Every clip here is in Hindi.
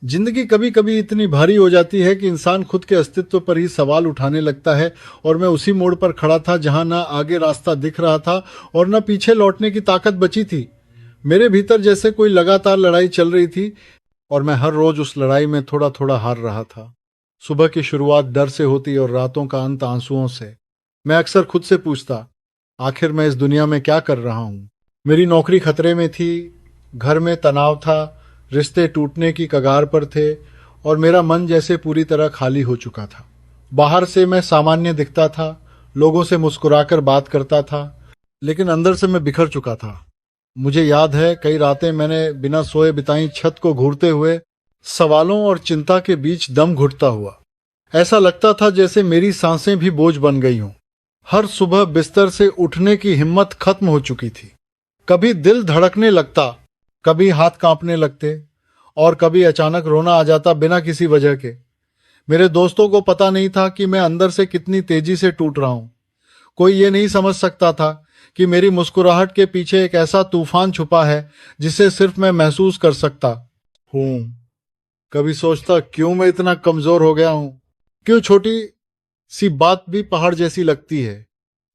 जिंदगी कभी कभी इतनी भारी हो जाती है कि इंसान खुद के अस्तित्व पर ही सवाल उठाने लगता है। और मैं उसी मोड़ पर खड़ा था जहां ना आगे रास्ता दिख रहा था और न पीछे लौटने की ताकत बची थी। मेरे भीतर जैसे कोई लगातार लड़ाई चल रही थी और मैं हर रोज उस लड़ाई में थोड़ा थोड़ा हार रहा था। सुबह की शुरुआत डर से होती और रातों का अंत आंसुओं से। मैं अक्सर खुद से पूछता, आखिर मैं इस दुनिया में क्या कर रहा हूँ। मेरी नौकरी खतरे में थी, घर में तनाव था, रिश्ते टूटने की कगार पर थे और मेरा मन जैसे पूरी तरह खाली हो चुका था। बाहर से मैं सामान्य दिखता था, लोगों से मुस्कुराकर बात करता था, लेकिन अंदर से मैं बिखर चुका था। मुझे याद है कई रातें मैंने बिना सोए बिताई, छत को घूरते हुए, सवालों और चिंता के बीच दम घुटता हुआ। ऐसा लगता था जैसे मेरी सांसें भी बोझ बन गई हों। हर सुबह बिस्तर से उठने की हिम्मत खत्म हो चुकी थी। कभी दिल धड़कने लगता, कभी हाथ कांपने लगते और कभी अचानक रोना आ जाता बिना किसी वजह के। मेरे दोस्तों को पता नहीं था कि मैं अंदर से कितनी तेजी से टूट रहा हूं। कोई ये नहीं समझ सकता था कि मेरी मुस्कुराहट के पीछे एक ऐसा तूफान छुपा है जिसे सिर्फ मैं महसूस कर सकता हूं। कभी सोचता, क्यों मैं इतना कमजोर हो गया हूं? क्यों छोटी सी बात भी पहाड़ जैसी लगती है?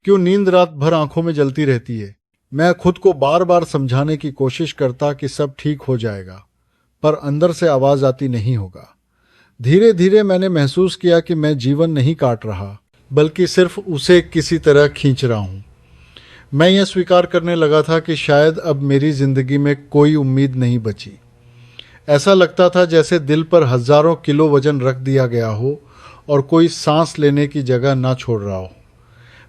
क्यों नींद रात भर आंखों में जलती रहती है? मैं खुद को बार बार समझाने की कोशिश करता कि सब ठीक हो जाएगा, पर अंदर से आवाज आती, नहीं होगा। धीरे धीरे मैंने महसूस किया कि मैं जीवन नहीं काट रहा, बल्कि सिर्फ उसे किसी तरह खींच रहा हूं। मैं यह स्वीकार करने लगा था कि शायद अब मेरी जिंदगी में कोई उम्मीद नहीं बची। ऐसा लगता था जैसे दिल पर हजारों किलो वजन रख दिया गया हो और कोई सांस लेने की जगह ना छोड़ रहा हो।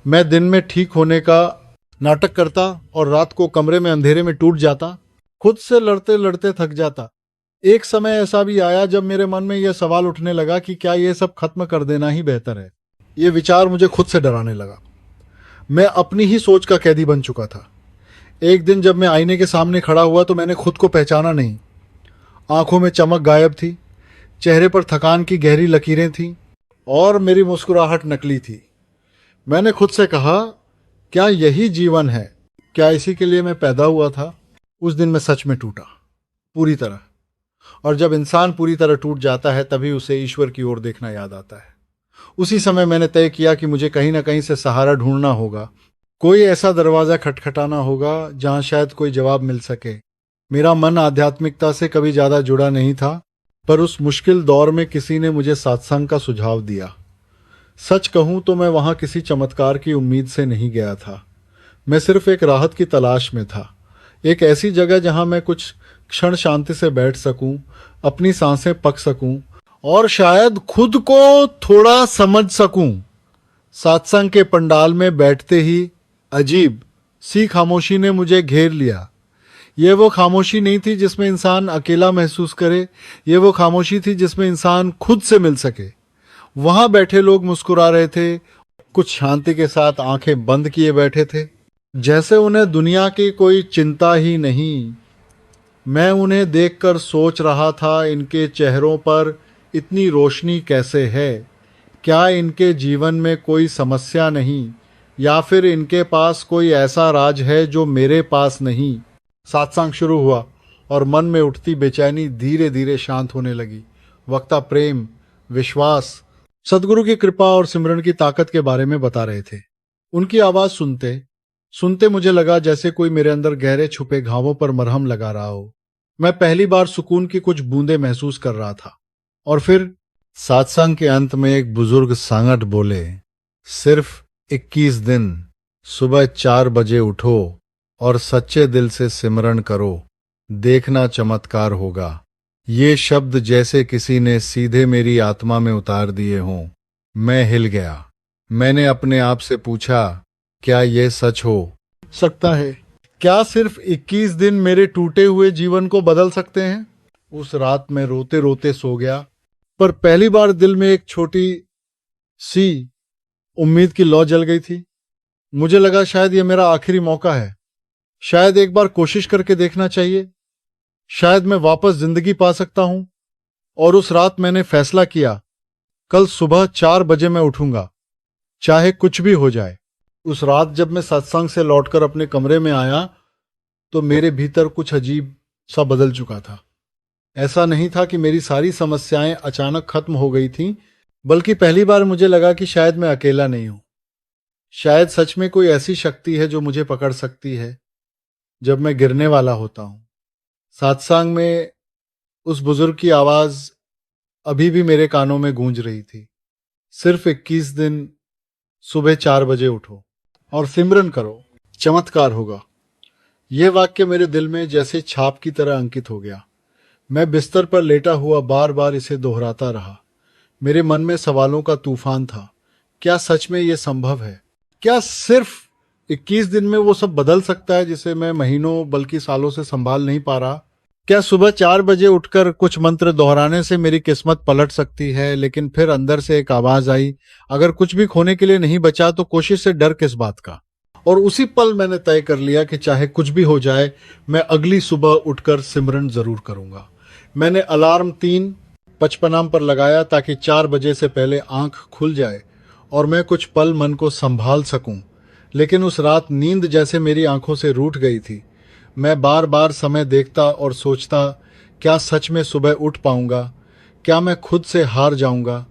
मैं दिन में ठीक होने का नाटक करता और रात को कमरे में अंधेरे में टूट जाता, खुद से लड़ते लड़ते थक जाता। एक समय ऐसा भी आया जब मेरे मन में यह सवाल उठने लगा कि क्या यह सब खत्म कर देना ही बेहतर है। यह विचार मुझे खुद से डराने लगा। मैं अपनी ही सोच का कैदी बन चुका था। एक दिन जब मैं आईने के सामने खड़ा हुआ तो मैंने खुद को पहचाना नहीं। आंखों में चमक गायब थी, चेहरे पर थकान की गहरी लकीरें थीं और मेरी मुस्कुराहट नकली थी। मैंने खुद से कहा, क्या यही जीवन है? क्या इसी के लिए मैं पैदा हुआ था? उस दिन मैं सच में टूटा, पूरी तरह। और जब इंसान पूरी तरह टूट जाता है तभी उसे ईश्वर की ओर देखना याद आता है। उसी समय मैंने तय किया कि मुझे कहीं ना कहीं से सहारा ढूंढना होगा। कोई ऐसा दरवाजा खटखटाना होगा जहां शायद कोई जवाब मिल सके। मेरा मन आध्यात्मिकता से कभी ज्यादा जुड़ा नहीं था, पर उस मुश्किल दौर में किसी ने मुझे सत्संग का सुझाव दिया। सच कहूं तो मैं वहां किसी चमत्कार की उम्मीद से नहीं गया था। मैं सिर्फ एक राहत की तलाश में था, एक ऐसी जगह जहां मैं कुछ क्षण शांति से बैठ सकूं, अपनी सांसें पक सकूं और शायद खुद को थोड़ा समझ सकूं। सत्संग के पंडाल में बैठते ही अजीब सी खामोशी ने मुझे घेर लिया। यह वो खामोशी नहीं थी जिसमें इंसान अकेला महसूस करे, यह वो खामोशी थी जिसमें इंसान खुद से मिल सके। वहां बैठे लोग मुस्कुरा रहे थे, कुछ शांति के साथ आंखें बंद किए बैठे थे, जैसे उन्हें दुनिया की कोई चिंता ही नहीं। मैं उन्हें देखकर सोच रहा था, इनके चेहरों पर इतनी रोशनी कैसे है? क्या इनके जीवन में कोई समस्या नहीं, या फिर इनके पास कोई ऐसा राज है जो मेरे पास नहीं? सत्संग शुरू हुआ और मन में उठती बेचैनी धीरे धीरे शांत होने लगी। वक्ता प्रेम, विश्वास, सदगुरु की कृपा और सिमरन की ताकत के बारे में बता रहे थे। उनकी आवाज सुनते सुनते मुझे लगा जैसे कोई मेरे अंदर गहरे छुपे घावों पर मरहम लगा रहा हो। मैं पहली बार सुकून की कुछ बूंदें महसूस कर रहा था। और फिर सत्संग के अंत में एक बुजुर्ग सांगट बोले, सिर्फ 21 दिन, सुबह 4 बजे उठो और सच्चे दिल से सिमरन करो, देखना चमत्कार होगा। ये शब्द जैसे किसी ने सीधे मेरी आत्मा में उतार दिए हों। मैं हिल गया। मैंने अपने आप से पूछा, क्या यह सच हो सकता है? क्या सिर्फ 21 दिन मेरे टूटे हुए जीवन को बदल सकते हैं? उस रात मैं रोते रोते सो गया, पर पहली बार दिल में एक छोटी सी उम्मीद की लौ जल गई थी। मुझे लगा शायद यह मेरा आखिरी मौका है, शायद एक बार कोशिश करके देखना चाहिए, शायद मैं वापस जिंदगी पा सकता हूं। और उस रात मैंने फैसला किया, कल सुबह 4 बजे मैं उठूंगा, चाहे कुछ भी हो जाए। उस रात जब मैं सत्संग से लौटकर अपने कमरे में आया तो मेरे भीतर कुछ अजीब सा बदल चुका था। ऐसा नहीं था कि मेरी सारी समस्याएं अचानक खत्म हो गई थीं, बल्कि पहली बार मुझे लगा कि शायद मैं अकेला नहीं हूं। शायद सच में कोई ऐसी शक्ति है जो मुझे पकड़ सकती है जब मैं गिरने वाला होता हूं। सत्संग में उस बुजुर्ग की आवाज अभी भी मेरे कानों में गूंज रही थी। सिर्फ 21 दिन, सुबह 4 बजे उठो और सिमरन करो, चमत्कार होगा। यह वाक्य मेरे दिल में जैसे छाप की तरह अंकित हो गया। मैं बिस्तर पर लेटा हुआ बार बार इसे दोहराता रहा। मेरे मन में सवालों का तूफान था। क्या सच में यह संभव है? क्या सिर्फ 21 दिन में वो सब बदल सकता है जिसे मैं महीनों बल्कि सालों से संभाल नहीं पा रहा? क्या सुबह 4 बजे उठकर कुछ मंत्र दोहराने से मेरी किस्मत पलट सकती है? लेकिन फिर अंदर से एक आवाज आई, अगर कुछ भी खोने के लिए नहीं बचा तो कोशिश से डर किस बात का? और उसी पल मैंने तय कर लिया कि चाहे कुछ भी हो जाए, मैं अगली सुबह उठकर सिमरन जरूर करूंगा। मैंने अलार्म 3:55 पर लगाया ताकि 4 बजे से पहले आंख खुल जाए और मैं कुछ पल मन को संभाल सकूं। लेकिन उस रात नींद जैसे मेरी आंखों से रूठ गई थी। मैं बार बार समय देखता और सोचता, क्या सच में सुबह उठ पाऊंगा? क्या मैं खुद से हार जाऊंगा?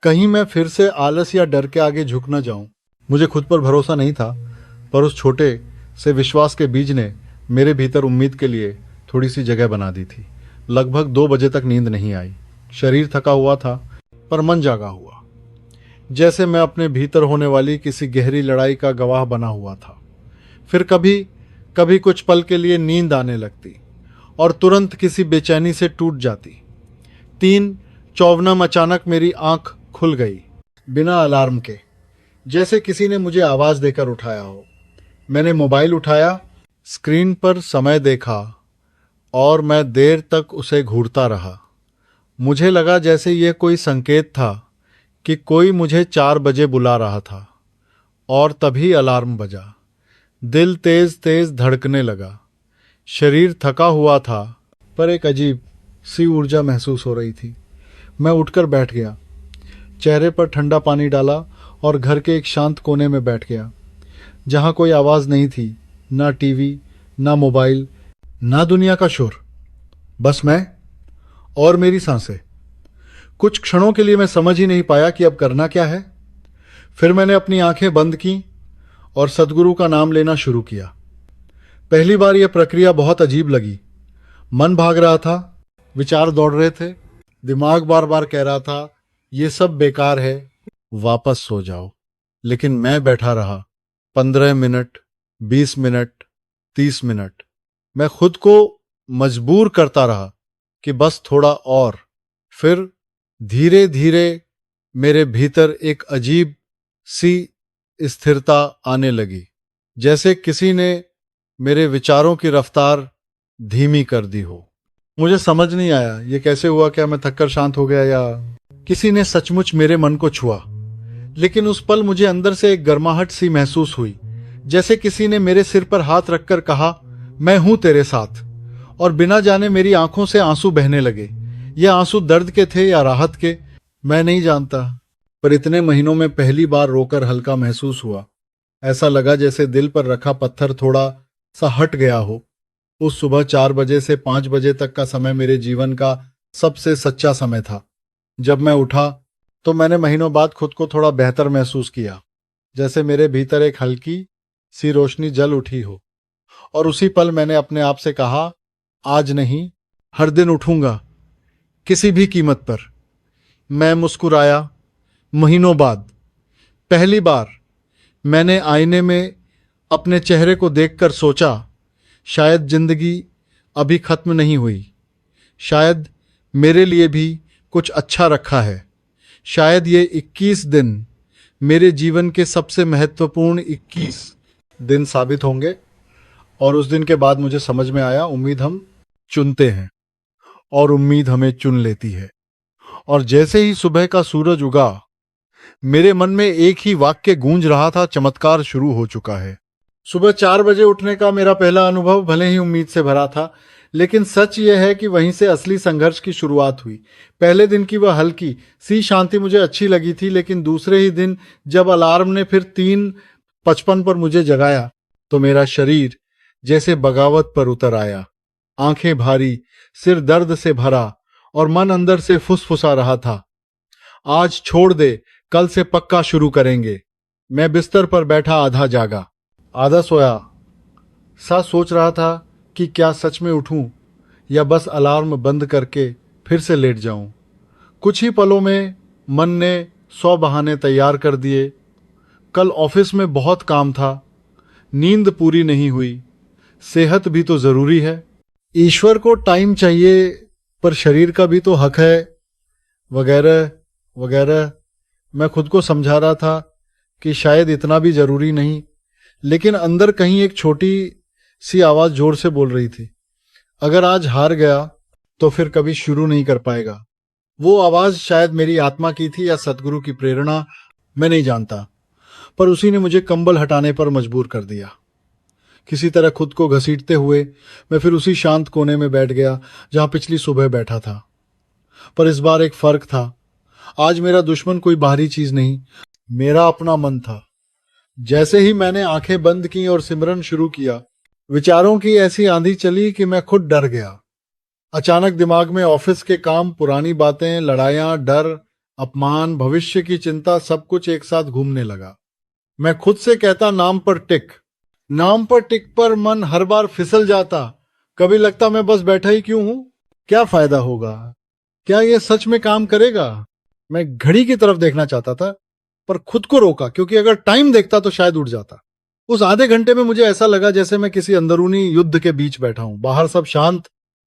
कहीं मैं फिर से आलस या डर के आगे झुक न जाऊं। मुझे खुद पर भरोसा नहीं था, पर उस छोटे से विश्वास के बीज ने मेरे भीतर उम्मीद के लिए थोड़ी सी जगह बना दी थी। लगभग 2 बजे तक नींद नहीं आई। शरीर थका हुआ था, पर मन जागा हुआ, जैसे मैं अपने भीतर होने वाली किसी गहरी लड़ाई का गवाह बना हुआ था। फिर कभी कभी कुछ पल के लिए नींद आने लगती और तुरंत किसी बेचैनी से टूट जाती। 3:54 अचानक मेरी आंख खुल गई, बिना अलार्म के, जैसे किसी ने मुझे आवाज देकर उठाया हो। मैंने मोबाइल उठाया, स्क्रीन पर समय देखा और मैं देर तक उसे घूरता रहा। मुझे लगा जैसे यह कोई संकेत था कि कोई मुझे 4 बजे बुला रहा था। और तभी अलार्म बजा। दिल तेज तेज धड़कने लगा। शरीर थका हुआ था, पर एक अजीब सी ऊर्जा महसूस हो रही थी। मैं उठकर बैठ गया, चेहरे पर ठंडा पानी डाला और घर के एक शांत कोने में बैठ गया, जहां कोई आवाज नहीं थी, ना टीवी, ना मोबाइल, ना दुनिया का शोर। बस मैं और मेरी सांसें। कुछ क्षणों के लिए मैं समझ ही नहीं पाया कि अब करना क्या है। फिर मैंने अपनी आंखें बंद की और सदगुरु का नाम लेना शुरू किया। पहली बार यह प्रक्रिया बहुत अजीब लगी। मन भाग रहा था, विचार दौड़ रहे थे, दिमाग बार बार कह रहा था ये सब बेकार है, वापस सो जाओ। लेकिन मैं बैठा रहा। 15 मिनट, 20 मिनट, 30 मिनट। मैं खुद को मजबूर करता रहा कि बस थोड़ा और। फिर धीरे धीरे मेरे भीतर एक अजीब सी स्थिरता आने लगी, जैसे किसी ने मेरे विचारों की रफ्तार धीमी कर दी हो। मुझे समझ नहीं आया ये कैसे हुआ। क्या मैं थककर शांत हो गया या किसी ने सचमुच मेरे मन को छुआ? लेकिन उस पल मुझे अंदर से एक गर्माहट सी महसूस हुई, जैसे किसी ने मेरे सिर पर हाथ रखकर कहा, मैं हूं तेरे साथ। और बिना जाने मेरी आंखों से आंसू बहने लगे। ये आंसू दर्द के थे या राहत के, मैं नहीं जानता, पर इतने महीनों में पहली बार रोकर हल्का महसूस हुआ। ऐसा लगा जैसे दिल पर रखा पत्थर थोड़ा सा हट गया हो। उस सुबह 4 बजे से 5 बजे तक का समय मेरे जीवन का सबसे सच्चा समय था। जब मैं उठा तो मैंने महीनों बाद खुद को थोड़ा बेहतर महसूस किया, जैसे मेरे भीतर एक हल्की सी रोशनी जल उठी हो। और उसी पल मैंने अपने आप से कहा, आज नहीं, हर दिन उठूंगा, किसी भी कीमत पर। मैं मुस्कुराया। महीनों बाद पहली बार मैंने आईने में अपने चेहरे को देखकर सोचा, शायद जिंदगी अभी खत्म नहीं हुई, शायद मेरे लिए भी कुछ अच्छा रखा है, शायद ये 21 दिन मेरे जीवन के सबसे महत्वपूर्ण 21 दिन साबित होंगे। और उस दिन के बाद मुझे समझ में आया, उम्मीद हम चुनते हैं और उम्मीद हमें चुन लेती है। और जैसे ही सुबह का सूरज उगा, मेरे मन में एक ही वाक्य गूंज रहा था, चमत्कार शुरू हो चुका है। सुबह 4 बजे उठने का मेरा पहला अनुभव भले ही उम्मीद से भरा था, लेकिन सच यह है कि वहीं से असली संघर्ष की शुरुआत हुई। पहले दिन की वह हल्की सी शांति मुझे अच्छी लगी थी, लेकिन दूसरे ही दिन जब अलार्म ने फिर 3:55 पर मुझे जगाया, तो मेरा शरीर जैसे बगावत पर उतर आया। आंखें भारी, सिर दर्द से भरा और मन अंदर से फुसफुसा रहा था। आज छोड़ दे, कल से पक्का शुरू करेंगे। मैं बिस्तर पर बैठा आधा जागा आधा सोया सा सोच रहा था कि क्या सच में उठूं या बस अलार्म बंद करके फिर से लेट जाऊं। कुछ ही पलों में मन ने 100 बहाने तैयार कर दिए। कल ऑफिस में बहुत काम था, नींद पूरी नहीं हुई, सेहत भी तो जरूरी है, ईश्वर को टाइम चाहिए पर शरीर का भी तो हक है, वगैरह वगैरह। मैं खुद को समझा रहा था कि शायद इतना भी जरूरी नहीं, लेकिन अंदर कहीं एक छोटी सी आवाज जोर से बोल रही थी, अगर आज हार गया तो फिर कभी शुरू नहीं कर पाएगा। वो आवाज शायद मेरी आत्मा की थी या सतगुरु की प्रेरणा, मैं नहीं जानता, पर उसी ने मुझे कंबल हटाने पर मजबूर कर दिया। किसी तरह खुद को घसीटते हुए मैं फिर उसी शांत कोने में बैठ गया जहां पिछली सुबह बैठा था। पर इस बार एक फर्क था। आज मेरा दुश्मन कोई बाहरी चीज नहीं, मेरा अपना मन था। जैसे ही मैंने आंखें बंद की और सिमरन शुरू किया, विचारों की ऐसी आंधी चली कि मैं खुद डर गया। अचानक दिमाग में ऑफिस के काम, पुरानी बातें, लड़ाइयां, डर, अपमान, भविष्य की चिंता, सब कुछ एक साथ घूमने लगा। मैं खुद से कहता, नाम पर टिक, नाम पर टिक, पर मन हर बार फिसल जाता। कभी लगता मैं बस बैठा ही क्यों हूं, क्या फायदा होगा, क्या यह सच में काम करेगा। मैं घड़ी की तरफ देखना चाहता था पर खुद को रोका, क्योंकि अगर टाइम देखता तो शायद उठ जाता। उस आधे घंटे में मुझे ऐसा लगा जैसे मैं किसी अंदरूनी युद्ध के बीच बैठा हूं। बाहर सब शांत,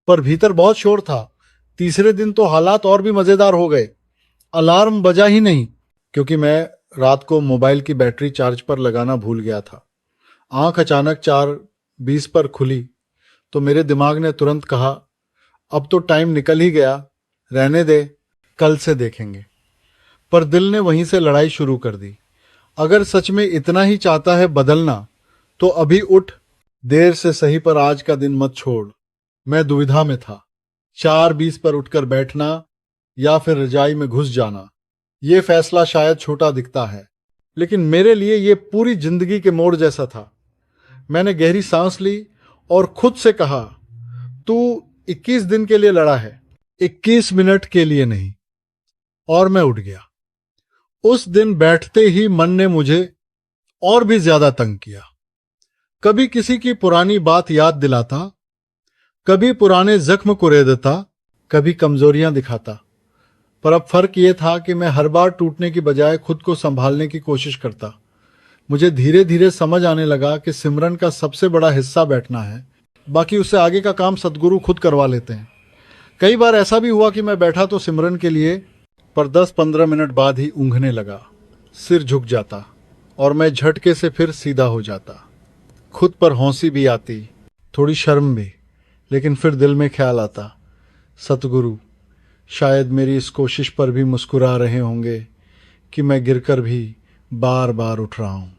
पर भीतर बहुत शोर था। तीसरे दिन तो हालात और भी मजेदार हो गए। अलार्म बजा ही नहीं, क्योंकि मैं रात को मोबाइल की बैटरी चार्ज पर लगाना भूल गया था। आंख अचानक 4:20 पर खुली तो मेरे दिमाग ने तुरंत कहा, अब तो टाइम निकल ही गया, रहने दे, कल से देखेंगे। पर दिल ने वहीं से लड़ाई शुरू कर दी। अगर सच में इतना ही चाहता है बदलना तो अभी उठ, देर से सही पर आज का दिन मत छोड़। मैं दुविधा में था, 4:20 पर उठकर बैठना या फिर रजाई में घुस जाना। यह फैसला शायद छोटा दिखता है, लेकिन मेरे लिए यह पूरी जिंदगी के मोड़ जैसा था। मैंने गहरी सांस ली और खुद से कहा, तू 21 दिन के लिए लड़ा है, 21 मिनट के लिए नहीं। और मैं उठ गया। उस दिन बैठते ही मन ने मुझे और भी ज्यादा तंग किया। कभी किसी की पुरानी बात याद दिलाता, कभी पुराने जख्म कुरेदता, कभी कमजोरियां दिखाता। पर अब फर्क यह था कि मैं हर बार टूटने की बजाय खुद को संभालने की कोशिश करता। मुझे धीरे धीरे समझ आने लगा कि सिमरन का सबसे बड़ा हिस्सा बैठना है, बाकी उससे आगे का काम सतगुरु खुद करवा लेते हैं। कई बार ऐसा भी हुआ कि मैं बैठा तो सिमरन के लिए, पर 10-15 मिनट बाद ही ऊँघने लगा, सिर झुक जाता और मैं झटके से फिर सीधा हो जाता। खुद पर हौंसी भी आती, थोड़ी शर्म भी, लेकिन फिर दिल में ख्याल आता, सतगुरु शायद मेरी इस कोशिश पर भी मुस्कुरा रहे होंगे कि मैं गिरकर भी बार बार उठ रहा हूँ।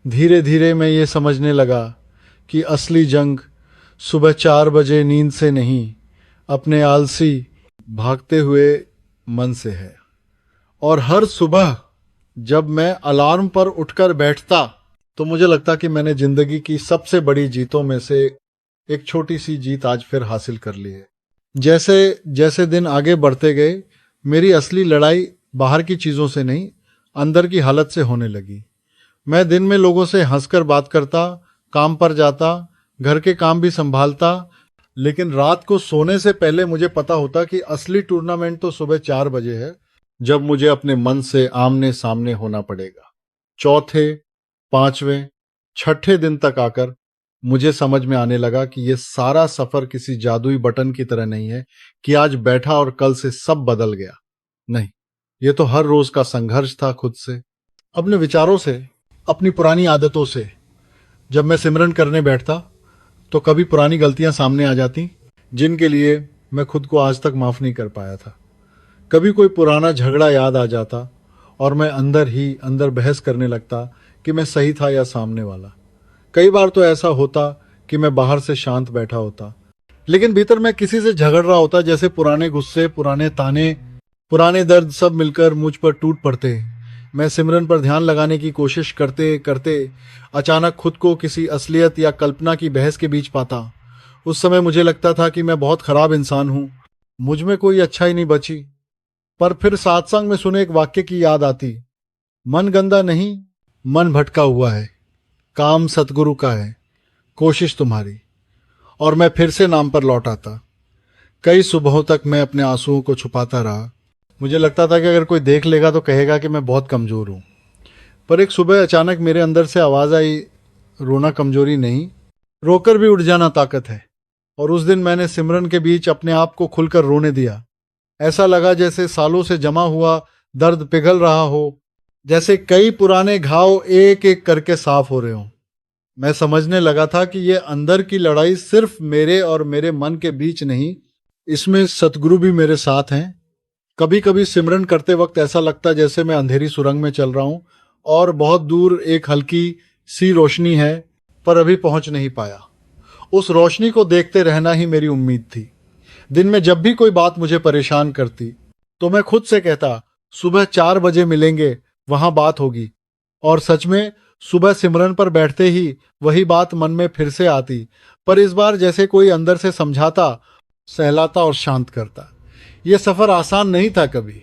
धीरे धीरे मैं ये समझने लगा कि असली जंग सुबह 4 बजे नींद से नहीं, अपने आलसी भागते हुए मन से है। और हर सुबह जब मैं अलार्म पर उठकर बैठता तो मुझे लगता कि मैंने जिंदगी की सबसे बड़ी जीतों में से एक छोटी सी जीत आज फिर हासिल कर ली है। जैसे जैसे दिन आगे बढ़ते गए, मेरी असली लड़ाई बाहर की चीजों से नहीं, अंदर की हालत से होने लगी। मैं दिन में लोगों से हंसकर बात करता, काम पर जाता, घर के काम भी संभालता, लेकिन रात को सोने से पहले मुझे पता होता कि असली टूर्नामेंट तो सुबह 4 बजे है, जब मुझे अपने मन से आमने सामने होना पड़ेगा। चौथे, 5वें, 6ठे दिन तक आकर मुझे समझ में आने लगा कि यह सारा सफर किसी जादुई बटन की तरह नहीं है कि आज बैठा और कल से सब बदल गया। नहीं, यह तो हर रोज का संघर्ष था खुद से, अपने विचारों से, अपनी पुरानी आदतों से। जब मैं सिमरन करने बैठता तो कभी पुरानी गलतियां सामने आ जाती जिनके लिए मैं खुद को आज तक माफ नहीं कर पाया था। कभी कोई पुराना झगड़ा याद आ जाता और मैं अंदर ही अंदर बहस करने लगता कि मैं सही था या सामने वाला। कई बार तो ऐसा होता कि मैं बाहर से शांत बैठा होता, लेकिन भीतर मैं किसी से झगड़ रहा होता, जैसे पुराने गुस्से, पुराने ताने, पुराने दर्द सब मिलकर मुझ पर टूट पड़ते। मैं सिमरन पर ध्यान लगाने की कोशिश करते करते अचानक खुद को किसी असलियत या कल्पना की बहस के बीच पाता। उस समय मुझे लगता था कि मैं बहुत खराब इंसान हूं, मुझ में कोई अच्छाई नहीं बची। पर फिर सत्संग में सुने एक वाक्य की याद आती, मन गंदा नहीं, मन भटका हुआ है, काम सतगुरु का है, कोशिश तुम्हारी। और मैं फिर से नाम पर लौट आता। कई सुबहों तक मैं अपने आंसुओं को छुपाता रहा। मुझे लगता था कि अगर कोई देख लेगा तो कहेगा कि मैं बहुत कमजोर हूं। पर एक सुबह अचानक मेरे अंदर से आवाज आई, रोना कमजोरी नहीं, रोकर भी उठ जाना ताकत है। और उस दिन मैंने सिमरन के बीच अपने आप को खुलकर रोने दिया। ऐसा लगा जैसे सालों से जमा हुआ दर्द पिघल रहा हो, जैसे कई पुराने घाव एक एक करके साफ हो रहे हों। मैं समझने लगा था कि ये अंदर की लड़ाई सिर्फ मेरे और मेरे मन के बीच नहीं, इसमें सतगुरु भी मेरे साथ हैं। कभी कभी सिमरन करते वक्त ऐसा लगता जैसे मैं अंधेरी सुरंग में चल रहा हूं और बहुत दूर एक हल्की सी रोशनी है, पर अभी पहुंच नहीं पाया। उस रोशनी को देखते रहना ही मेरी उम्मीद थी। दिन में जब भी कोई बात मुझे परेशान करती तो मैं खुद से कहता, सुबह 4 बजे मिलेंगे, वहां बात होगी। और सच में सुबह सिमरन पर बैठते ही वही बात मन में फिर से आती, पर इस बार जैसे कोई अंदर से समझाता, सहलाता और शांत करता। यह सफर आसान नहीं था। कभी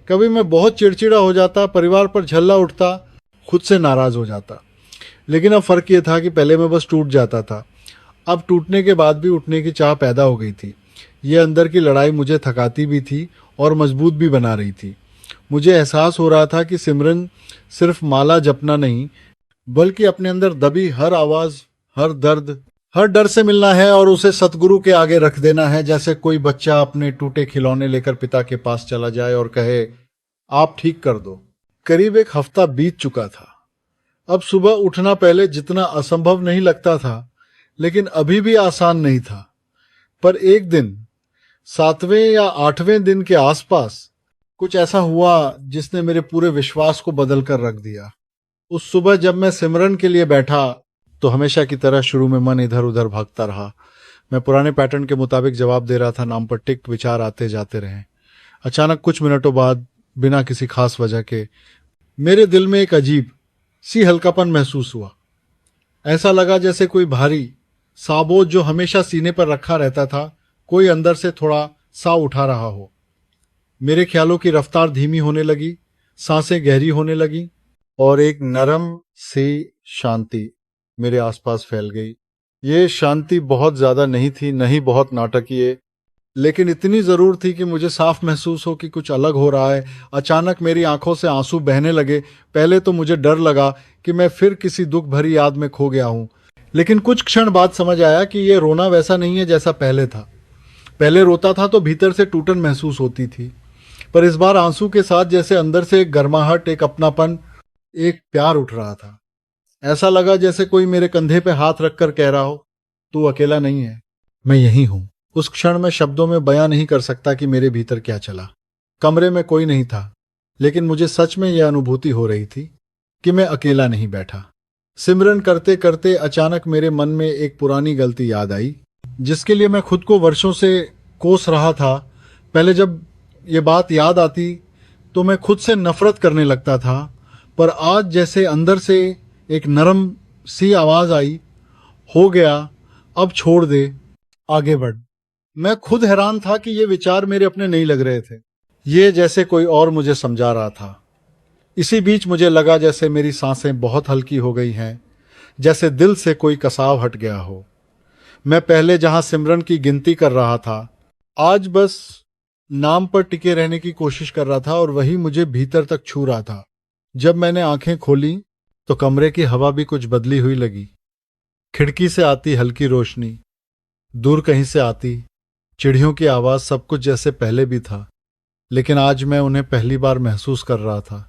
कभी मैं बहुत चिड़चिड़ा हो जाता, परिवार पर झल्ला उठता, खुद से नाराज हो जाता। लेकिन अब फर्क यह था कि पहले मैं बस टूट जाता था, अब टूटने के बाद भी उठने की चाह पैदा हो गई थी। यह अंदर की लड़ाई मुझे थकाती भी थी और मजबूत भी बना रही थी। मुझे एहसास हो रहा था कि सिमरन सिर्फ माला जपना नहीं, बल्कि अपने अंदर दबी हर आवाज, हर दर्द, हर डर से मिलना है और उसे सतगुरु के आगे रख देना है। जैसे कोई बच्चा अपने टूटे खिलौने लेकर पिता के पास चला जाए और कहे, आप ठीक कर दो। करीब एक हफ्ता बीत चुका था। अब सुबह उठना पहले जितना असंभव नहीं लगता था, लेकिन अभी भी आसान नहीं था। पर एक दिन 7वें या 8वें दिन के आसपास कुछ ऐसा हुआ जिसने मेरे पूरे विश्वास को बदल कर रख दिया। उस सुबह जब मैं सिमरन के लिए बैठा तो हमेशा की तरह शुरू में मन इधर उधर भागता रहा। मैं पुराने पैटर्न के मुताबिक जवाब दे रहा था, नाम पर टिक विचार आते जाते रहे। अचानक कुछ मिनटों बाद, बिना किसी खास वजह के, मेरे दिल में एक अजीब सी हल्कापन महसूस हुआ। ऐसा लगा जैसे कोई भारी सा बोझ जो हमेशा सीने पर रखा रहता था, कोई अंदर से थोड़ा सा उठा रहा हो। मेरे ख्यालों की रफ्तार धीमी होने लगी, सांसें गहरी होने लगी और एक नरम सी शांति मेरे आसपास फैल गई। ये शांति बहुत ज्यादा नहीं थी, न ही बहुत नाटकीय, लेकिन इतनी जरूर थी कि मुझे साफ महसूस हो कि कुछ अलग हो रहा है। अचानक मेरी आंखों से आंसू बहने लगे। पहले तो मुझे डर लगा कि मैं फिर किसी दुख भरी याद में खो गया हूं, लेकिन कुछ क्षण बाद समझ आया कि ये रोना वैसा नहीं है जैसा पहले था। पहले रोता था तो भीतर से टूटन महसूस होती थी, पर इस बार आंसू के साथ जैसे अंदर से एक गर्माहट, एक अपनापन, एक प्यार उठ रहा था। ऐसा लगा जैसे कोई मेरे कंधे पे हाथ रखकर कह रहा हो, तू अकेला नहीं है, मैं यही हूं। उस क्षण में शब्दों में बयां नहीं कर सकता कि मेरे भीतर क्या चला। कमरे में कोई नहीं था, लेकिन मुझे सच में यह अनुभूति हो रही थी कि मैं अकेला नहीं बैठा। सिमरन करते करते अचानक मेरे मन में एक पुरानी गलती याद आई, जिसके लिए मैं खुद को वर्षों से कोस रहा था। पहले जब ये बात याद आती तो मैं खुद से नफरत करने लगता था, पर आज जैसे अंदर से एक नरम सी आवाज आई, हो गया, अब छोड़ दे, आगे बढ़। मैं खुद हैरान था कि ये विचार मेरे अपने नहीं लग रहे थे, ये जैसे कोई और मुझे समझा रहा था। इसी बीच मुझे लगा जैसे मेरी सांसें बहुत हल्की हो गई हैं, जैसे दिल से कोई कसाव हट गया हो। मैं पहले जहां सिमरन की गिनती कर रहा था, आज बस नाम पर टिके रहने की कोशिश कर रहा था और वही मुझे भीतर तक छू रहा था। जब मैंने आंखें खोली तो कमरे की हवा भी कुछ बदली हुई लगी। खिड़की से आती हल्की रोशनी, दूर कहीं से आती चिड़ियों की आवाज, सब कुछ जैसे पहले भी था, लेकिन आज मैं उन्हें पहली बार महसूस कर रहा था।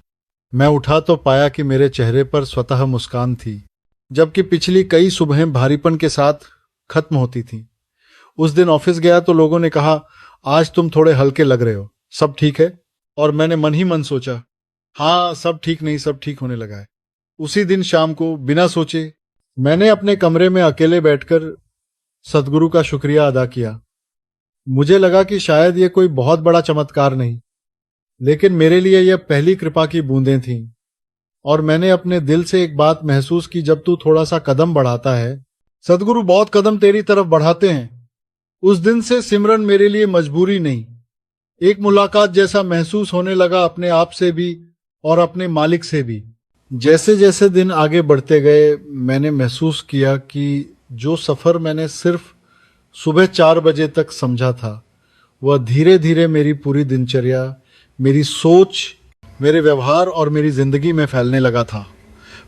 मैं उठा तो पाया कि मेरे चेहरे पर स्वतः मुस्कान थी, जबकि पिछली कई सुबहें भारीपन के साथ खत्म होती थीं। उस दिन ऑफिस गया तो लोगों ने कहा, आज तुम थोड़े हल्के लग रहे हो, सब ठीक है? और मैंने मन ही मन सोचा, हाँ सब ठीक नहीं, सब ठीक होने लगा है। उसी दिन शाम को बिना सोचे मैंने अपने कमरे में अकेले बैठकर सदगुरु का शुक्रिया अदा किया। मुझे लगा कि शायद ये कोई बहुत बड़ा चमत्कार नहीं, लेकिन मेरे लिए यह पहली कृपा की बूंदें थीं। और मैंने अपने दिल से एक बात महसूस की, जब तू थोड़ा सा कदम बढ़ाता है सदगुरु बहुत कदम तेरी तरफ बढ़ाते हैं। उस दिन से सिमरन मेरे लिए मजबूरी नहीं, एक मुलाकात जैसा महसूस होने लगा, अपने आप से भी और अपने मालिक से भी। जैसे जैसे दिन आगे बढ़ते गए मैंने महसूस किया कि जो सफ़र मैंने सिर्फ सुबह 4 बजे तक समझा था, वह धीरे धीरे मेरी पूरी दिनचर्या, मेरी सोच, मेरे व्यवहार और मेरी ज़िंदगी में फैलने लगा था।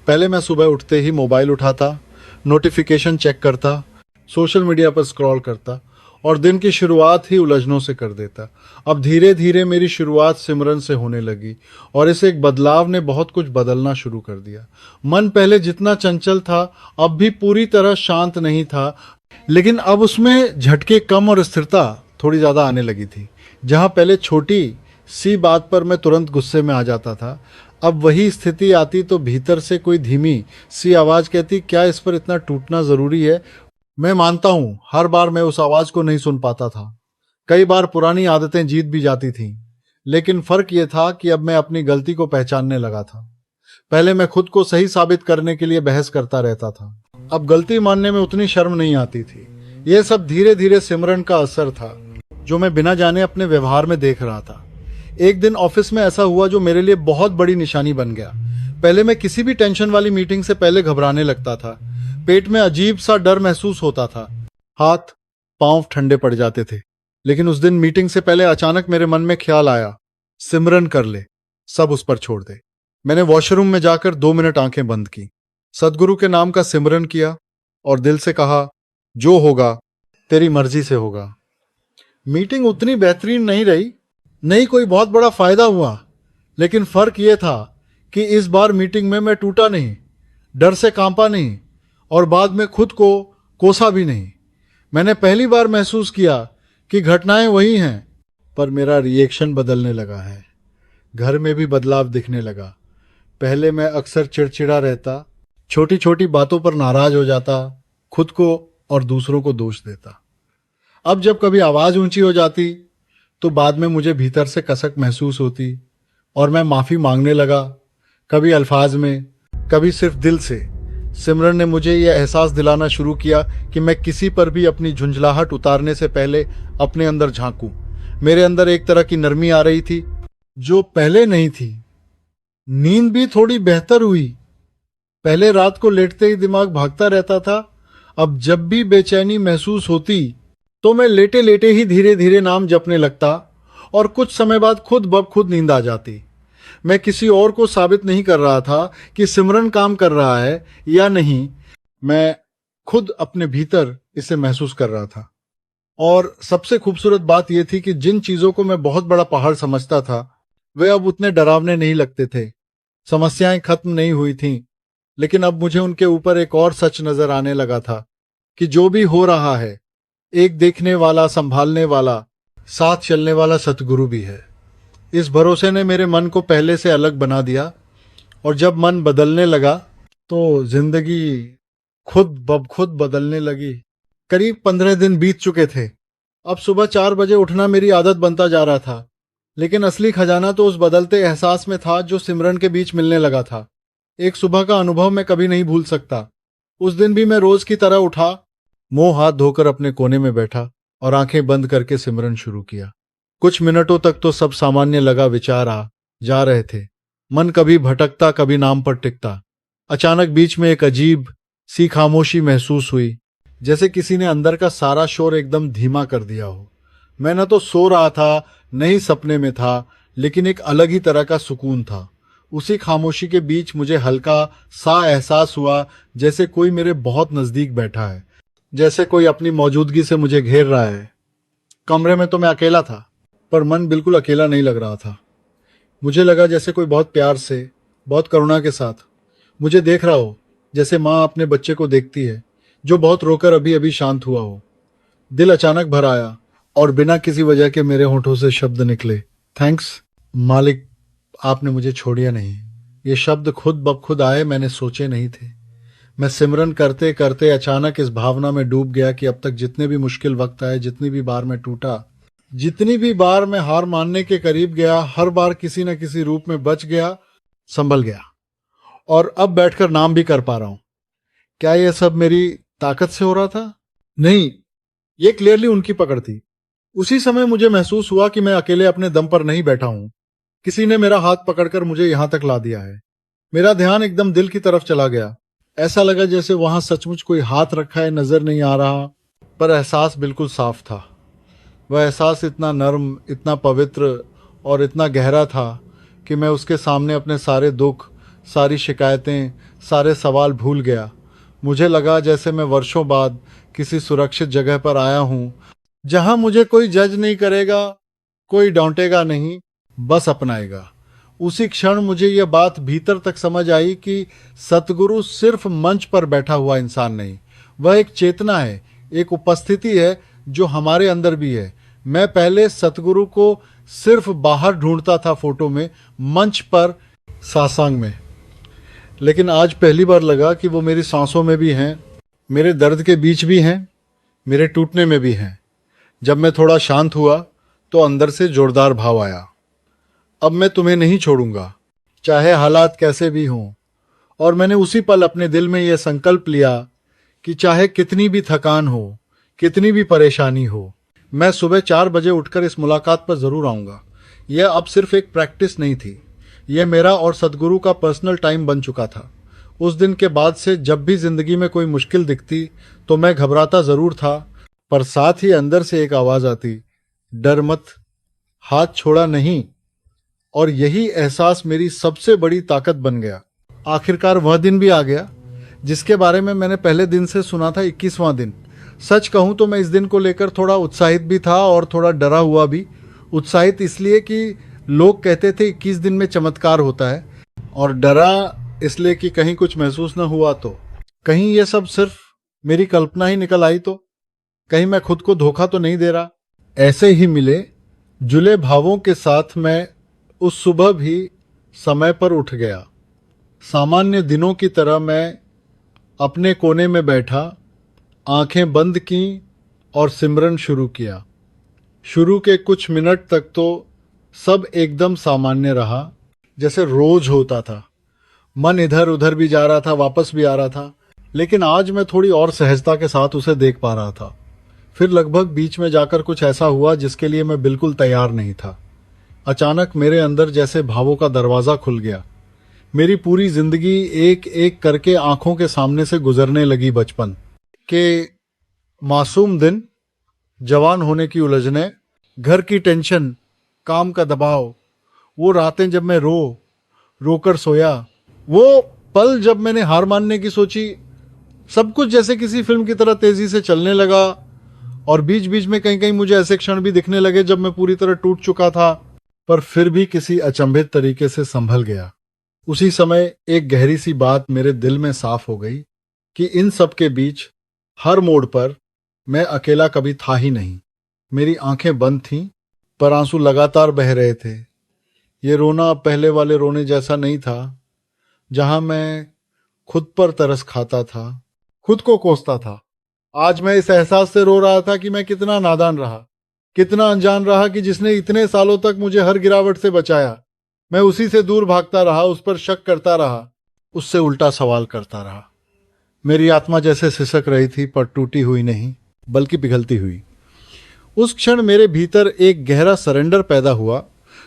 पहले मैं सुबह उठते ही मोबाइल उठाता, नोटिफिकेशन चेक करता, सोशल मीडिया पर स्क्रॉल करता और दिन की शुरुआत ही उलझनों से कर देता। अब धीरे धीरे मेरी शुरुआत सिमरन से होने लगी और इस एक बदलाव ने बहुत कुछ बदलना शुरू कर दिया। मन पहले जितना चंचल था, अब भी पूरी तरह शांत नहीं था, लेकिन अब उसमें झटके कम और स्थिरता थोड़ी ज़्यादा आने लगी थी। जहाँ पहले छोटी सी बात पर मैं तुरंत गुस्से में आ जाता था, अब वही स्थिति आती तो भीतर से कोई धीमी सी आवाज़ कहती, क्या इस पर इतना टूटना ज़रूरी है। मैं मानता हूँ हर बार मैं उस आवाज़ को नहीं सुन पाता था। कई बार पुरानी आदतें जीत भी जाती थीं, लेकिन फ़र्क ये था कि अब मैं अपनी गलती को पहचानने लगा था। पहले मैं खुद को सही साबित करने के लिए बहस करता रहता था, अब गलती मानने में उतनी शर्म नहीं आती थी। यह सब धीरे धीरे सिमरन का असर था, जो मैं बिना जाने अपने व्यवहार में देख रहा था। एक दिन ऑफिस में ऐसा हुआ जो मेरे लिए बहुत बड़ी निशानी बन गया। पहले मैं किसी भी टेंशन वाली मीटिंग से पहले घबराने लगता था, पेट में अजीब सा डर महसूस होता था, हाथ पांव ठंडे पड़ जाते थे। लेकिन उस दिन मीटिंग से पहले अचानक मेरे मन में ख्याल आया, सिमरन कर ले, सब उस पर छोड़ दे। मैंने वॉशरूम में जाकर 2 मिनट आंखें बंद की, सदगुरु के नाम का सिमरन किया और दिल से कहा, जो होगा तेरी मर्जी से होगा। मीटिंग उतनी बेहतरीन नहीं रही, नहीं कोई बहुत बड़ा फायदा हुआ, लेकिन फर्क यह था कि इस बार मीटिंग में मैं टूटा नहीं, डर से कांपा नहीं और बाद में खुद को कोसा भी नहीं। मैंने पहली बार महसूस किया कि घटनाएं वही हैं, पर मेरा रिएक्शन बदलने लगा है। घर में भी बदलाव दिखने लगा। पहले मैं अक्सर चिड़चिड़ा रहता, छोटी छोटी बातों पर नाराज हो जाता, खुद को और दूसरों को दोष देता। अब जब कभी आवाज़ ऊंची हो जाती तो बाद में मुझे भीतर से कसक महसूस होती और मैं माफ़ी मांगने लगा, कभी अल्फाज में, कभी सिर्फ दिल से। सिमरन ने मुझे यह एहसास दिलाना शुरू किया कि मैं किसी पर भी अपनी झुंझलाहट उतारने से पहले अपने अंदर झांकूं। मेरे अंदर एक तरह की नरमी आ रही थी जो पहले नहीं थी। नींद भी थोड़ी बेहतर हुई। पहले रात को लेटते ही दिमाग भागता रहता था, अब जब भी बेचैनी महसूस होती तो मैं लेटे लेटे ही धीरे धीरे नाम जपने लगता और कुछ समय बाद खुद ब खुद नींद आ जाती। मैं किसी और को साबित नहीं कर रहा था कि सिमरन काम कर रहा है या नहीं, मैं खुद अपने भीतर इसे महसूस कर रहा था। और सबसे खूबसूरत बात यह थी कि जिन चीज़ों को मैं बहुत बड़ा पहाड़ समझता था, वे अब उतने डरावने नहीं लगते थे। समस्याएं खत्म नहीं हुई थीं, लेकिन अब मुझे उनके ऊपर एक और सच नजर आने लगा था कि जो भी हो रहा है, एक देखने वाला, संभालने वाला, साथ चलने वाला सतगुरु भी है। इस भरोसे ने मेरे मन को पहले से अलग बना दिया और जब मन बदलने लगा तो जिंदगी खुद ब खुद बदलने लगी। करीब 15 दिन बीत चुके थे। अब सुबह 4 बजे उठना मेरी आदत बनता जा रहा था, लेकिन असली खजाना तो उस बदलते एहसास में था जो सिमरन के बीच मिलने लगा था। एक सुबह का अनुभव मैं कभी नहीं भूल सकता। उस दिन भी मैं रोज की तरह उठा, मुंह हाथ धोकर अपने कोने में बैठा और आंखें बंद करके सिमरन शुरू किया। कुछ मिनटों तक तो सब सामान्य लगा, विचार आ जा रहे थे, मन कभी भटकता, कभी नाम पर टिकता। अचानक बीच में एक अजीब सी खामोशी महसूस हुई, जैसे किसी ने अंदर का सारा शोर एकदम धीमा कर दिया हो। मैं न तो सो रहा था, न ही सपने में था, लेकिन एक अलग ही तरह का सुकून था। उसी खामोशी के बीच मुझे हल्का सा एहसास हुआ, जैसे कोई मेरे बहुत नजदीक बैठा है, जैसे कोई अपनी मौजूदगी से मुझे घेर रहा है। कमरे में तो मैं अकेला था, पर मन बिल्कुल अकेला नहीं लग रहा था। मुझे लगा जैसे कोई बहुत प्यार से, बहुत करुणा के साथ मुझे देख रहा हो, जैसे माँ अपने बच्चे को देखती है जो बहुत रोकर अभी अभी शांत हुआ हो। दिल अचानक भर आया और बिना किसी वजह के मेरे होठों से शब्द निकले, थैंक्स मालिक, आपने मुझे छोड़िया नहीं। ये शब्द खुद ब खुद आए, मैंने सोचे नहीं थे। मैं सिमरन करते करते अचानक इस भावना में डूब गया कि अब तक जितने भी मुश्किल वक्त आए, जितनी भी बार मैं टूटा, जितनी भी बार मैं हार मानने के करीब गया, हर बार किसी न किसी रूप में बच गया, संभल गया और अब बैठकर नाम भी कर पा रहा हूं। क्या यह सब मेरी ताकत से हो रहा था? नहीं, ये क्लियरली उनकी पकड़ थी। उसी समय मुझे महसूस हुआ कि मैं अकेले अपने दम पर नहीं बैठा हूं। किसी ने मेरा हाथ पकड़कर मुझे यहां तक ला दिया है। मेरा ध्यान एकदम दिल की तरफ चला गया। ऐसा लगा जैसे वहां सचमुच कोई हाथ रखा है, नजर नहीं आ रहा, पर एहसास बिल्कुल साफ था। वह एहसास इतना नर्म, इतना पवित्र और इतना गहरा था कि मैं उसके सामने अपने सारे दुख, सारी शिकायतें, सारे सवाल भूल गया। मुझे लगा जैसे मैं वर्षों बाद किसी सुरक्षित जगह पर आया हूं, जहां मुझे कोई जज नहीं करेगा, कोई डांटेगा नहीं, बस अपनाएगा। उसी क्षण मुझे यह बात भीतर तक समझ आई कि सतगुरु सिर्फ मंच पर बैठा हुआ इंसान नहीं, वह एक चेतना है, एक उपस्थिति है जो हमारे अंदर भी है। मैं पहले सतगुरु को सिर्फ बाहर ढूंढता था, फोटो में, मंच पर, सासांग में, लेकिन आज पहली बार लगा कि वो मेरी सांसों में भी हैं, मेरे दर्द के बीच भी हैं, मेरे टूटने में भी हैं। जब मैं थोड़ा शांत हुआ तो अंदर से जोरदार भाव आया, अब मैं तुम्हें नहीं छोड़ूंगा, चाहे हालात कैसे भी हों। और मैंने उसी पल अपने दिल में यह संकल्प लिया कि चाहे कितनी भी थकान हो, कितनी भी परेशानी हो, मैं सुबह 4 बजे उठकर इस मुलाकात पर जरूर आऊंगा। यह अब सिर्फ एक प्रैक्टिस नहीं थी, यह मेरा और सदगुरु का पर्सनल टाइम बन चुका था। उस दिन के बाद से जब भी जिंदगी में कोई मुश्किल दिखती तो मैं घबराता जरूर था, पर साथ ही अंदर से एक आवाज आती, डर मत, हाथ छोड़ा नहीं। और यही एहसास मेरी सबसे बड़ी ताकत बन गया। आखिरकार वह दिन भी आ गया जिसके बारे में मैंने पहले दिन से सुना था, 21वां दिन। सच कहूं तो मैं इस दिन को लेकर थोड़ा उत्साहित भी था और थोड़ा डरा हुआ भी। उत्साहित इसलिए कि लोग कहते थे 21 दिन में चमत्कार होता है, और डरा इसलिए कि कहीं कुछ महसूस न हुआ तो, कहीं यह सब सिर्फ मेरी कल्पना ही निकल आई तो, कहीं मैं खुद को धोखा तो नहीं दे रहा। ऐसे ही मिले जुले भावों के साथ मैं उस सुबह भी समय पर उठ गया। सामान्य दिनों की तरह मैं अपने कोने में बैठा, आंखें बंद की और सिमरन शुरू किया। शुरू के कुछ मिनट तक तो सब एकदम सामान्य रहा, जैसे रोज होता था। मन इधर उधर भी जा रहा था, वापस भी आ रहा था, लेकिन आज मैं थोड़ी और सहजता के साथ उसे देख पा रहा था। फिर लगभग बीच में जाकर कुछ ऐसा हुआ जिसके लिए मैं बिल्कुल तैयार नहीं था। अचानक मेरे अंदर जैसे भावों का दरवाजा खुल गया। मेरी पूरी जिंदगी एक एक करके आंखों के सामने से गुजरने लगी। बचपन के मासूम दिन, जवान होने की उलझनें, घर की टेंशन, काम का दबाव, वो रातें जब मैं रोकर सोया, वो पल जब मैंने हार मानने की सोची। सब कुछ जैसे किसी फिल्म की तरह तेजी से चलने लगा, और बीच बीच में कहीं कहीं मुझे ऐसे क्षण भी दिखने लगे जब मैं पूरी तरह टूट चुका था, पर फिर भी किसी अचंभित तरीके से संभल गया। उसी समय एक गहरी सी बात मेरे दिल में साफ हो गई कि इन सब के बीच, हर मोड़ पर, मैं अकेला कभी था ही नहीं। मेरी आंखें बंद थीं, पर आंसू लगातार बह रहे थे। ये रोना अब पहले वाले रोने जैसा नहीं था, जहां मैं खुद पर तरस खाता था, खुद को कोसता था। आज मैं इस एहसास से रो रहा था कि मैं कितना नादान रहा, कितना अनजान रहा कि जिसने इतने सालों तक मुझे हर गिरावट से बचाया, मैं उसी से दूर भागता रहा, उस पर शक करता रहा, उससे उल्टा सवाल करता रहा। मेरी आत्मा जैसे सिसक रही थी, पर टूटी हुई नहीं, बल्कि पिघलती हुई। उस क्षण मेरे भीतर एक गहरा सरेंडर पैदा हुआ,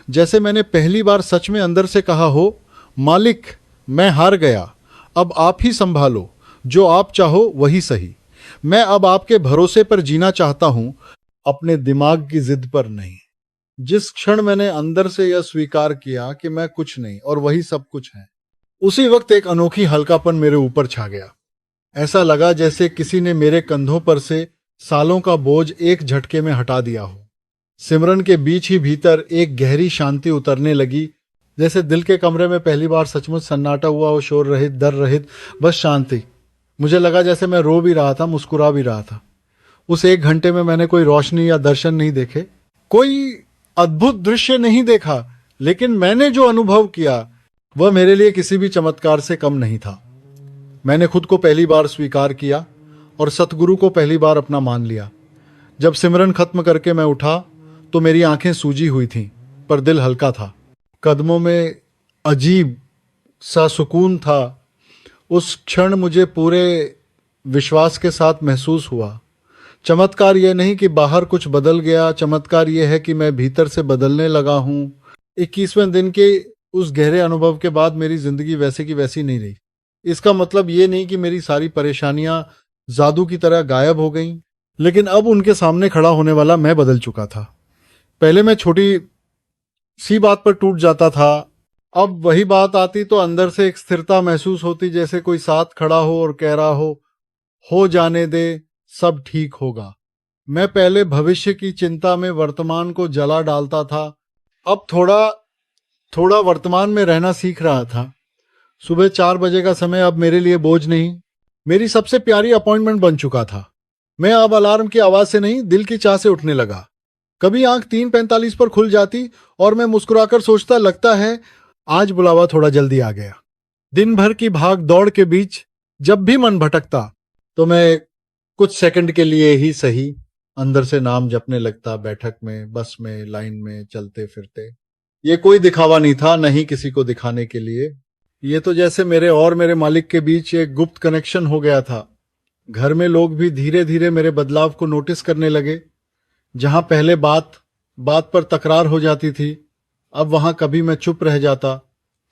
जैसे मैंने पहली बार सच में अंदर से कहा हो, मालिक, मैं हार गया, अब आप ही संभालो, जो आप चाहो वही सही। मैं अब आपके भरोसे पर जीना चाहता हूं, अपने दिमाग की जिद पर नहीं। जिस क्षण मैंने अंदर से यह स्वीकार किया कि मैं कुछ नहीं और वही सब कुछ है, उसी वक्त एक अनोखी हल्कापन मेरे ऊपर छा गया। ऐसा लगा जैसे किसी ने मेरे कंधों पर से सालों का बोझ एक झटके में हटा दिया हो। सिमरन के बीच ही भीतर एक गहरी शांति उतरने लगी, जैसे दिल के कमरे में पहली बार सचमुच सन्नाटा हुआ हो, शोर रहित, डर रहित, बस शांति। मुझे लगा जैसे मैं रो भी रहा था, मुस्कुरा भी रहा था। उस 1 घंटे में मैंने कोई रोशनी या दर्शन नहीं देखे, कोई अद्भुत दृश्य नहीं देखा, लेकिन मैंने जो अनुभव किया वह मेरे लिए किसी भी चमत्कार से कम नहीं था। मैंने खुद को पहली बार स्वीकार किया और सतगुरु को पहली बार अपना मान लिया। जब सिमरन खत्म करके मैं उठा तो मेरी आंखें सूजी हुई थीं, पर दिल हल्का था। कदमों में अजीब सा सुकून था। उस क्षण मुझे पूरे विश्वास के साथ महसूस हुआ। चमत्कार यह नहीं कि बाहर कुछ बदल गया, चमत्कार यह है कि मैं भीतर से बदलने लगा हूँ। 21वें दिन के उस गहरे अनुभव के बाद मेरी जिंदगी वैसे की वैसी नहीं रही। इसका मतलब ये नहीं कि मेरी सारी परेशानियां जादू की तरह गायब हो गईं, लेकिन अब उनके सामने खड़ा होने वाला मैं बदल चुका था। पहले मैं छोटी सी बात पर टूट जाता था, अब वही बात आती तो अंदर से एक स्थिरता महसूस होती, जैसे कोई साथ खड़ा हो और कह रहा हो जाने दे, सब ठीक होगा। मैं पहले भविष्य की चिंता में वर्तमान को जला डालता था, अब थोड़ा थोड़ा वर्तमान में रहना सीख रहा था। सुबह 4 बजे का समय अब मेरे लिए बोझ नहीं, मेरी सबसे प्यारी अपॉइंटमेंट बन चुका था। मैं अब अलार्म की आवाज से नहीं, दिल की चाह से उठने लगा। कभी आंख 3:45 पर खुल जाती और मैं मुस्कुराकर सोचता, लगता है आज बुलावा थोड़ा जल्दी आ गया। दिन भर की भाग दौड़ के बीच जब भी मन भटकता तो मैं कुछ सेकंड के लिए ही सही अंदर से नाम जपने लगता, बैठक में, बस में, लाइन में, चलते फिरते। ये कोई दिखावा नहीं था, नहीं किसी को दिखाने के लिए। ये तो जैसे मेरे और मेरे मालिक के बीच एक गुप्त कनेक्शन हो गया था। घर में लोग भी धीरे धीरे मेरे बदलाव को नोटिस करने लगे। जहां पहले बात बात पर तकरार हो जाती थी, अब वहां कभी मैं चुप रह जाता,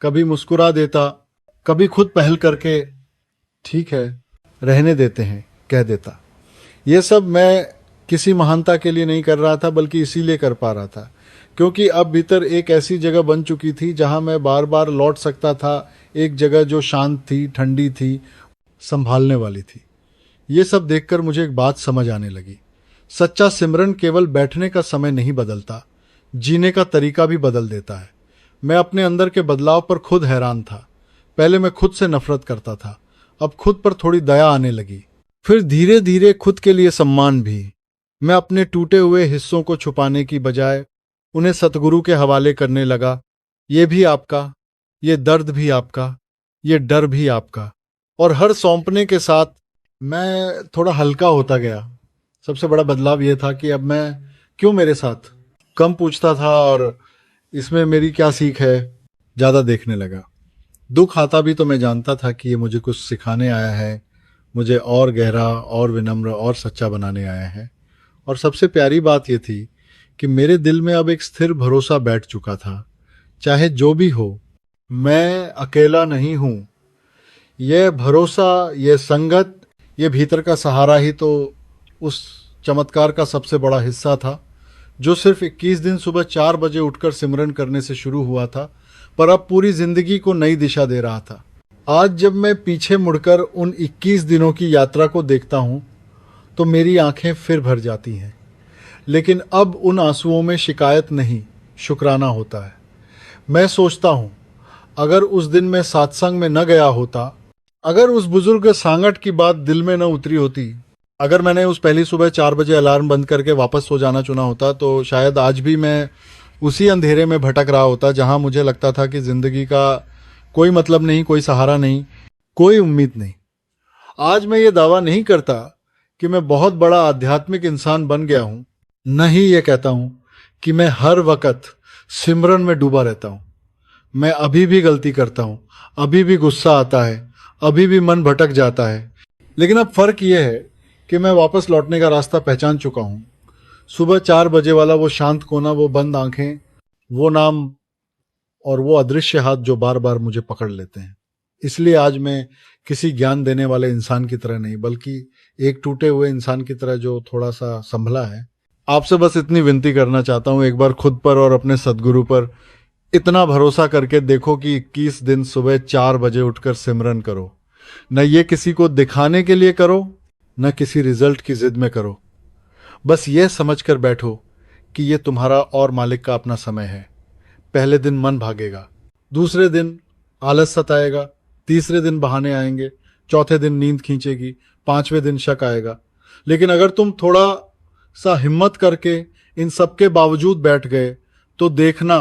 कभी मुस्कुरा देता, कभी खुद पहल करके ठीक है रहने देते हैं कह देता। ये सब मैं किसी महानता के लिए नहीं कर रहा था, बल्कि इसीलिए कर पा रहा था क्योंकि अब भीतर एक ऐसी जगह बन चुकी थी जहां मैं बार बार लौट सकता था, एक जगह जो शांत थी, ठंडी थी, संभालने वाली थी। ये सब देखकर मुझे एक बात समझ आने लगी। सच्चा सिमरन केवल बैठने का समय नहीं बदलता, जीने का तरीका भी बदल देता है। मैं अपने अंदर के बदलाव पर खुद हैरान था। पहले मैं खुद से नफरत करता था, अब खुद पर थोड़ी दया आने लगी, फिर धीरे धीरे खुद के लिए सम्मान भी। मैं अपने टूटे हुए हिस्सों को छुपाने की बजाय उन्हें सतगुरु के हवाले करने लगा। ये भी आपका, ये दर्द भी आपका, ये डर भी आपका। और हर सौंपने के साथ मैं थोड़ा हल्का होता गया। सबसे बड़ा बदलाव यह था कि अब मैं क्यों मेरे साथ कम पूछता था और इसमें मेरी क्या सीख है ज़्यादा देखने लगा। दुख आता भी तो मैं जानता था कि ये मुझे कुछ सिखाने आया है, मुझे और गहरा और विनम्र और सच्चा बनाने आया है। और सबसे प्यारी बात यह थी कि मेरे दिल में अब एक स्थिर भरोसा बैठ चुका था, चाहे जो भी हो मैं अकेला नहीं हूँ। यह भरोसा, यह संगत, ये भीतर का सहारा ही तो उस चमत्कार का सबसे बड़ा हिस्सा था, जो सिर्फ 21 दिन सुबह 4 बजे उठकर सिमरन करने से शुरू हुआ था, पर अब पूरी जिंदगी को नई दिशा दे रहा था। आज जब मैं पीछे मुड़कर उन 21 दिनों की यात्रा को देखता हूँ तो मेरी आंखें फिर भर जाती हैं, लेकिन अब उन आंसुओं में शिकायत नहीं, शुक्राना होता है। मैं सोचता हूँ, अगर उस दिन मैं सत्संग में न गया होता, अगर उस बुजुर्ग सांगट की बात दिल में न उतरी होती, अगर मैंने उस पहली सुबह 4 बजे अलार्म बंद करके वापस सो जाना चुना होता, तो शायद आज भी मैं उसी अंधेरे में भटक रहा होता जहां मुझे लगता था कि जिंदगी का कोई मतलब नहीं, कोई सहारा नहीं, कोई उम्मीद नहीं। आज मैं ये दावा नहीं करता कि मैं बहुत बड़ा आध्यात्मिक इंसान बन गया हूं, नहीं ये कहता हूं कि मैं हर वक्त सिमरन में डूबा रहता हूं। मैं अभी भी गलती करता हूं, अभी भी गुस्सा आता है, अभी भी मन भटक जाता है, लेकिन अब फर्क यह है कि मैं वापस लौटने का रास्ता पहचान चुका हूं। सुबह 4 बजे वाला वो शांत कोना, वो बंद आंखें, वो नाम और वो अदृश्य हाथ जो बार बार मुझे पकड़ लेते हैं। इसलिए आज मैं किसी ज्ञान देने वाले इंसान की तरह नहीं, बल्कि एक टूटे हुए इंसान की तरह जो थोड़ा सा संभला है। आपसे बस इतनी विनती करना चाहता हूं, एक बार खुद पर और अपने सदगुरु पर इतना भरोसा करके देखो कि 21 दिन सुबह 4 बजे उठकर सिमरन करो। न ये किसी को दिखाने के लिए करो, न किसी रिजल्ट की जिद में करो। बस यह समझकर बैठो कि यह तुम्हारा और मालिक का अपना समय है। पहले दिन मन भागेगा, दूसरे दिन आलस सताएगा, तीसरे दिन बहाने आएंगे, चौथे दिन नींद खींचेगी, 5वें दिन शक आएगा। लेकिन अगर तुम थोड़ा सा हिम्मत करके इन सबके बावजूद बैठ गए तो देखना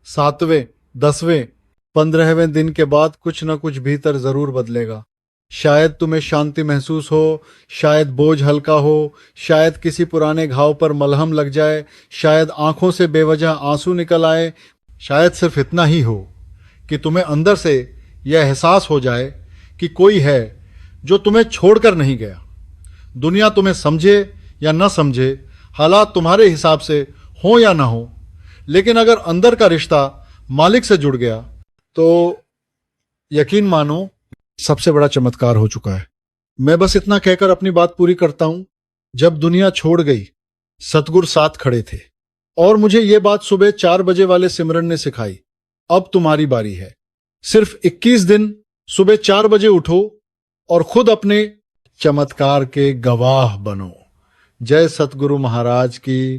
7वें, 10वें, 15वें दिन के बाद कुछ ना कुछ भीतर जरूर बदलेगा। शायद तुम्हें शांति महसूस हो, शायद बोझ हल्का हो, शायद किसी पुराने घाव पर मलहम लग जाए, शायद आंखों से बेवजह आंसू निकल आए, शायद सिर्फ इतना ही हो कि तुम्हें अंदर से यह एहसास हो जाए कि कोई है जो तुम्हें छोड़कर नहीं गया। दुनिया तुम्हें समझे या न समझे, हालात तुम्हारे हिसाब से हो या ना हो, लेकिन अगर अंदर का रिश्ता मालिक से जुड़ गया तो यकीन मानो सबसे बड़ा चमत्कार हो चुका है। मैं बस इतना कहकर अपनी बात पूरी करता हूं। जब दुनिया छोड़ गई, सतगुरु साथ खड़े थे और मुझे ये बात सुबह 4 बजे वाले सिमरन ने सिखाई, अब तुम्हारी बारी है। सिर्फ 21 दिन सुबह 4 बजे उठो और खुद अपने चमत्कार के गवाह बनो। जय सतगुरु महाराज की।